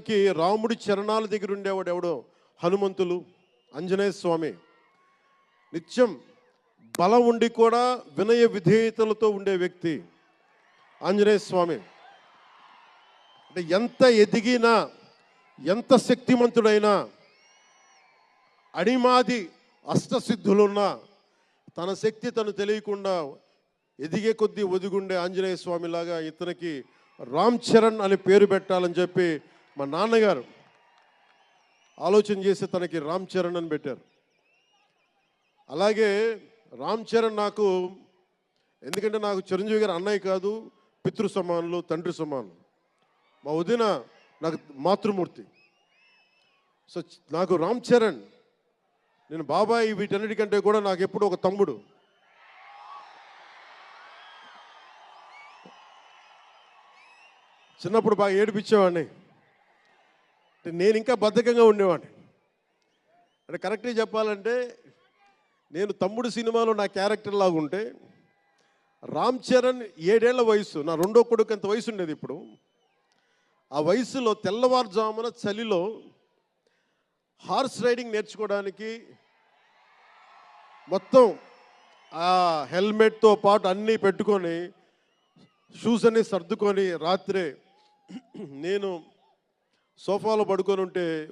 రాముడికి రాముడి చరణాల దగ్గర ఉండేవాడు ఎవడో హనుమంతులు, ఆంజనేయ స్వామి. నిత్యం బలం ఉండి కూడా వినయ విధేయతలతో ఉండే వ్యక్తి ఆంజనేయ స్వామి. అంటే ఎంత ఎదిగినా, ఎంత శక్తిమంతుడైనా, అణిమాది అష్టసిద్ధులున్నా తన శక్తి తను తెలియకుండా ఎదిగే కొద్దీ ఒదిగుండే ఆంజనేయ స్వామిలాగా ఇతనికి రామ్ చరణ్ అని పేరు పెట్టాలని చెప్పి మా నాన్నగారు ఆలోచన చేసి తనకి రామ్ చరణ్ అని పెట్టారు. అలాగే రామ్ చరణ్ నాకు, ఎందుకంటే నాకు చిరంజీవి గారు అన్నయ్య కాదు, పితృ సమానులు, తండ్రి సమానులు. మా వదిన నాకు మాతృమూర్తి. సో నాకు రామ్ చరణ్, నేను బాబాయ్ వీటన్నిటికంటే కూడా నాకు ఎప్పుడు ఒక తమ్ముడు. చిన్నప్పుడు బాగా ఏడిపించేవాడిని. నేను ఇంకా బద్ధకంగా ఉండేవాడిని. అంటే కరెక్ట్గా చెప్పాలంటే నేను తమ్ముడు సినిమాలో నా క్యారెక్టర్ లాగా ఉంటే, రామ్ చరణ్ 7 ఏళ్ల వయసు, నా రెండో కొడుకు అంత వయసు ఉండేది. ఇప్పుడు ఆ వయసులో తెల్లవారుజామున చలిలో హార్స్ రైడింగ్ నేర్చుకోవడానికి మొత్తం ఆ హెల్మెట్తో పాటు అన్నీ పెట్టుకొని, షూస్ అన్నీ సర్దుకొని రాత్రే నేను సోఫాలో పడుకొని ఉంటే